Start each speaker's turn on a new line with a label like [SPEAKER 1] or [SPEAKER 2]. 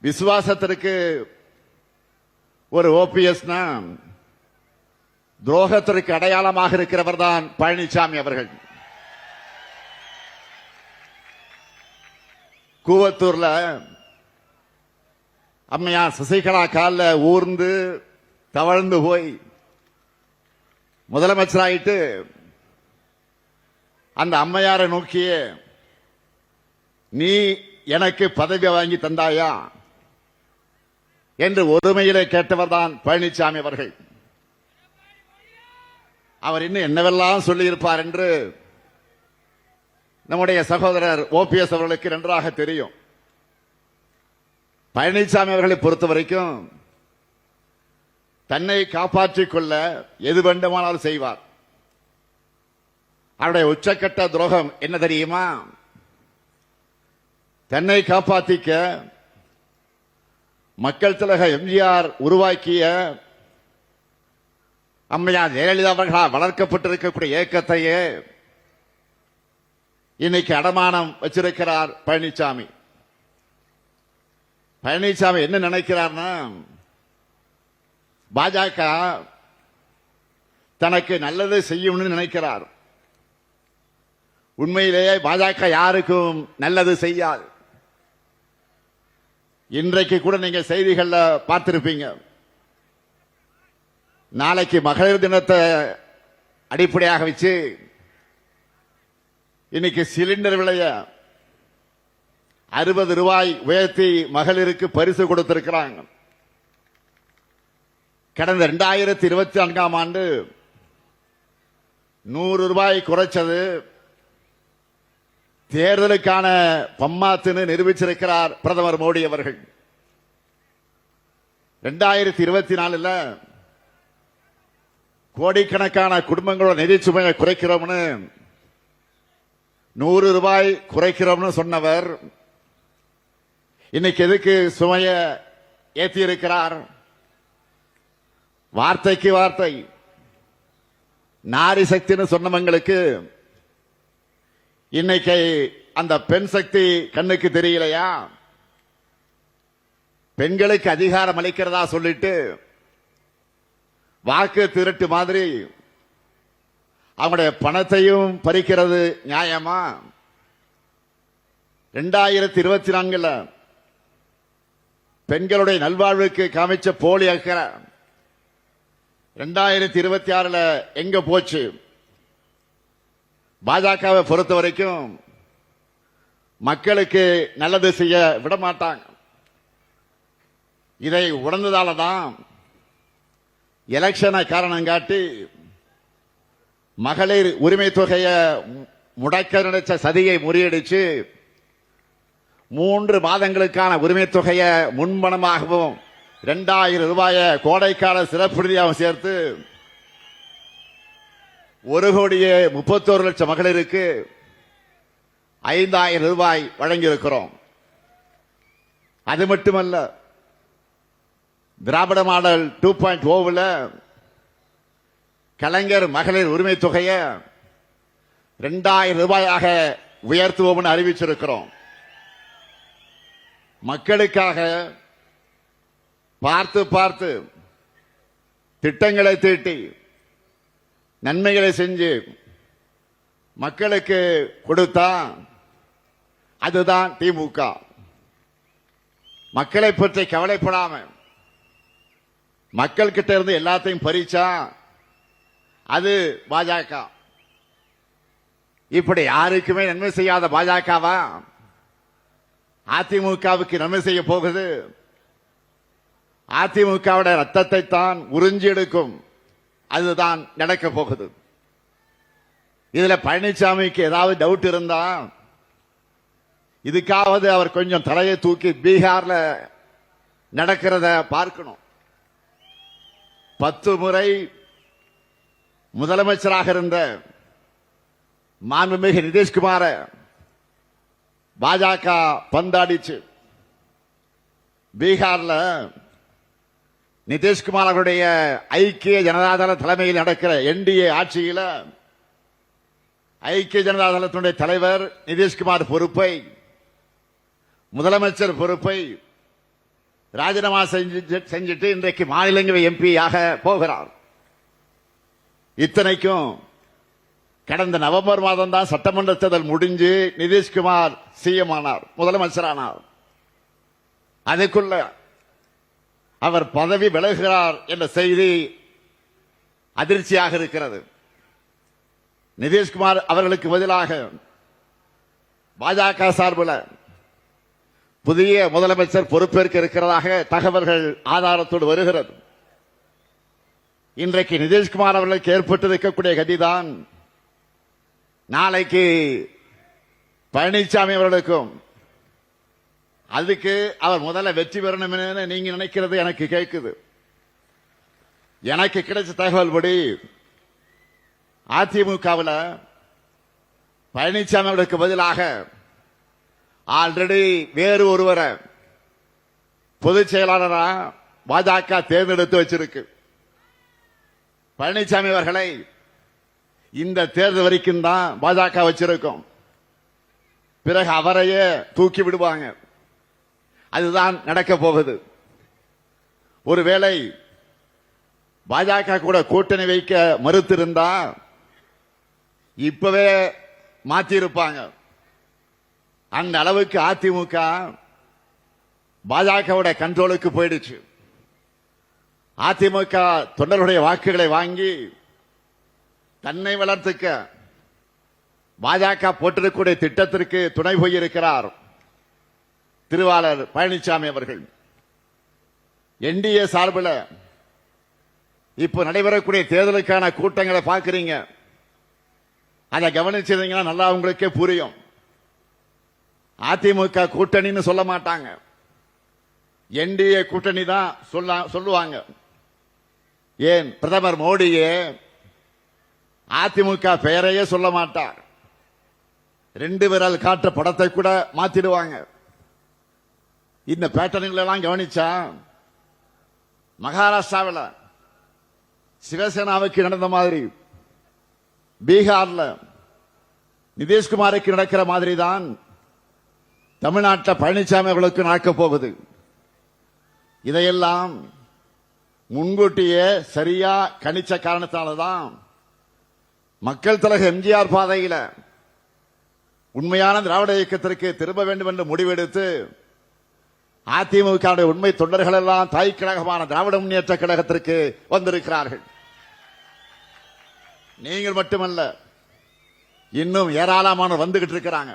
[SPEAKER 1] விசுவாசத்திற்கு ஒரு ஓபிஎஸ் துரோகத்திற்கு அடையாளமாக இருக்கிறவர் தான் பழனிசாமி அவர்கள். கூவத்தூர்ல அம்மையார் சசிகலா காலில் ஊர்ந்து தவழ்ந்து போய் முதலமைச்சராயிட்டு அந்த அம்மையாரை நோக்கிய நீ எனக்கு பதவி வாங்கி தந்தாயா என்று ஒருமையிலே கேட்டவர் தான் பழனிசாமி அவர்கள். அவர் இன்னும் என்னவெல்லாம் சொல்லியிருப்பார் என்று நம்முடைய சகோதரர் ஓபிஎஸ் அவர்களுக்கு நன்றாக தெரியும். பழனிசாமி அவர்களை பொறுத்த வரைக்கும் தன்னை காப்பாற்றிக் கொள்ள எது வேண்டுமானாலும் செய்வார். அவருடைய உச்சக்கட்ட துரோகம் என்ன தெரியுமா? தன்னை காப்பாற்றிக்க மக்கள் திலக எம்ஜிஆர் உருவாக்கிய அம்மையார் ஜெயலலிதா அவர்களால் வளர்க்கப்பட்டிருக்கக்கூடிய இயக்கத்தையே இன்னைக்கு அடமானம் வச்சிருக்கிறார் பழனிசாமி. பழனிசாமி என்ன நினைக்கிறார்னா, பாஜக தனக்கு நல்லது செய்யும்னு நினைக்கிறார். உண்மையிலேயே பாஜக யாருக்கும் நல்லது செய்யாது. இன்றைக்கு கூட நீங்க செய்திகள்ல பார்த்திருப்பீங்க. நாளைக்கு மகளிர் தினத்தை அடிப்படையாக வச்சு இன்னைக்கு சிலிண்டர் விலைய 60 ரூபாய் உயர்த்தி மகளிருக்கு பரிசு கொடுத்திருக்கிறாங்க. கடந்த 2024ஆம் ஆண்டு 100 ரூபாய் குறைச்சது தேர்தலுக்கான பம்மாத்துன்னு நிரூபிச்சிருக்கிறார் பிரதமர் மோடி அவர்கள். 2024 கோடிக்கணக்கான குடும்பங்களோட நிதி சுமையை குறைக்கிறோம்னு 100 ரூபாய் குறைக்கிறோம்னு சொன்னவர் இன்னைக்கு எதுக்கு சுமையை ஏற்றி இருக்கிறார்? வார்த்தைக்கு வார்த்தை நாரி சக்தின்னு சொன்னவங்களுக்கு இன்னைக்கு அந்த பெண் சக்தி கண்ணுக்கு தெரியலையா? பெண்களுக்கு அதிகாரம் அளிக்கிறதா சொல்லிட்டு வாக்கு திருட்டு மாதிரி அவங்களுடைய பணத்தையும் பறிக்கிறது நியாயமா? 2024 பெண்களுடைய நல்வாழ்வுக்கு காமிச்ச போலி அக்கறை 2026 எங்க போச்சு? பாஜகவை பொறுத்த வரைக்கும் மக்களுக்கு நல்லது செய்ய விட மாட்டாங்க. இதை உணர்ந்ததால தான் எலெக்ஷனை காரணம் காட்டி மகளிர் உரிமை தொகையை முடக்க நினைச்ச சதியை முறியடிச்சு 3 மாதங்களுக்கான உரிமை தொகையை முன்பணமாகவும் 2000 ரூபாயை கோடைக்கால சிறப்பு நிதியாகவும் சேர்த்து 1,31,00,000 மகளிருக்கு 5,000 ரூபாய் வழங்கியிருக்கிறோம். அது மட்டுமல்ல, திராவிட மாடல் 2.0 கலைஞர் மகளிர் உரிமை தொகையை 2,000 ரூபாயாக உயர்த்துவோம் அறிவிச்சிருக்கிறோம். மக்களுக்காக பார்த்து பார்த்து திட்டங்களை தீட்டி நன்மைகளை செஞ்சு மக்களுக்கு கொடுத்தா அதுதான் திமுக. மக்களை பற்றி கவலைப்படாம மக்கள் கிட்ட இருந்து எல்லாத்தையும் பறிச்சா அது பாஜக. இப்படி யாருக்குமே நன்மை செய்யாத பாஜகவா அதிமுகவுக்கு நன்மை செய்ய போகுது? அதிமுகவுடைய ரத்தத்தை தான் உறிஞ்சி எடுக்கும். அதுதான் நடக்க போகுது. இதுல பழனிசாமிக்கு ஏதாவது டவுட் இருந்தா இதுக்காவது அவர் கொஞ்சம் தலையை தூக்கி பீகார்ல நடக்கிறத பார்க்கணும். 10 முறை முதலமைச்சராக இருந்த மாண்புமிகு நிதிஷ்குமார பாஜக பந்தாடிச்சு. பீகார்ல நிதிஷ்குமார் அவருடைய ஐக்கிய ஜனதாதள தலைமையில் நடக்கிற என்டிஏ ஆட்சியில் ஐக்கிய ஜனதாதளத்தினுடைய தலைவர் நிதிஷ்குமார் பொறுப்பை, முதலமைச்சர் பொறுப்பை ராஜினாமா செஞ்சுட்டு இன்றைக்கு மாநிலங்களவை எம்பியாக போகிறார். இத்தனைக்கும் கடந்த நவம்பர் மாதம் தான் சட்டமன்ற தேர்தல் முடிஞ்சு நிதிஷ்குமார் சிஎம் ஆனார், முதலமைச்சரானார். அதுக்குள்ள அவர் பதவி விலகுகிறார் என்ற செய்தி அதிர்ச்சியாக இருக்கிறது. நிதிஷ்குமார் அவர்களுக்கு பதிலாக பாஜக சார்பில் புதிய முதலமைச்சர் பொறுப்பேற்க இருக்கிறதாக தகவல்கள் ஆதாரத்தோடு வருகிறது. இன்றைக்கு நிதிஷ்குமார் அவர்களுக்கு ஏற்பட்டிருக்கக்கூடிய கதிதான் நாளைக்கு பழனிசாமி அவர்களுக்கும். அதுக்கு அவர் முதல்ல வெற்றி பெறணும் நீங்க நினைக்கிறது எனக்கு கேட்குது. எனக்கு கிடைச்ச தகவல் படி அதிமுகவில் பழனிசாமி அவர்களுக்கு பதிலாக ஆல்ரெடி வேறு ஒருவரை பொதுச் செயலாளரா பாஜக தேர்ந்தெடுத்து வச்சிருக்கு. பழனிசாமி அவர்களை இந்த தேர்தல் வரைக்கும் தான் பாஜக வச்சிருக்கும். பிறகு அவரையே தூக்கி விடுவாங்க. அதுதான் நடக்க போகுது. ஒருவேளை பாஜக கூட கூட்டணி வைக்க மறுத்திருந்தா இப்பவே மாற்றி இருப்பாங்க. அந்த அளவுக்கு அதிமுக பாஜகவோட கண்ட்ரோலுக்கு போயிடுச்சு. அதிமுக தொண்டர்களுடைய வாக்குகளை வாங்கி தன்னை வளர்த்துக்க பாஜக போட்டிருக்கக்கூடிய திட்டத்திற்கு துணை போயிருக்கிறார் திருவாளர் பழனிசாமி அவர்கள். என்டிஏ சார்பில் இப்ப நடைபெறக்கூடிய தேர்தலுக்கான கூட்டங்களை பார்க்கிறீங்க. அதை கவனிச்சிருந்தீங்கன்னா நல்லா உங்களுக்கே புரியும். அதிமுக கூட்டணின்னு சொல்ல மாட்டாங்க, என்டிஏ கூட்டணி தான் சொல்லுவாங்க. ஏன் பிரதமர் மோடியே அதிமுக பெயரையே சொல்ல மாட்டார். 2 விரல் காட்டுற படத்தை கூட மாத்திடுவாங்க. இந்த பேட்டர்ன்கள் எல்லாம் கவனிச்சா மகாராஷ்டிராவில் சிவசேனாவுக்கு நடந்த மாதிரி, பீகார்ல நிதிஷ்குமாருக்கு நடக்கிற மாதிரி தான் தமிழ்நாட்டில் பழனிசாமி அவர்களுக்கு நடக்கப் போகுது. இதையெல்லாம் முன்கூட்டியே சரியா கணிச்ச காரணத்தால்தான் மக்கள் தலைவர் எம்ஜிஆர் பாதையில உண்மையான திராவிட இயக்கத்திற்கு திரும்ப வேண்டும் என்று முடிவெடுத்து அதிமுக உண்மை தொண்டர்கள் எல்லாம் தாய் கழகமான திராவிட முன்னேற்ற கழகத்திற்கு வந்திருக்கிறார்கள். நீங்கள் மட்டுமல்ல, இன்னும் ஏராளமானோர் வந்துகிட்டு இருக்கிறாங்க.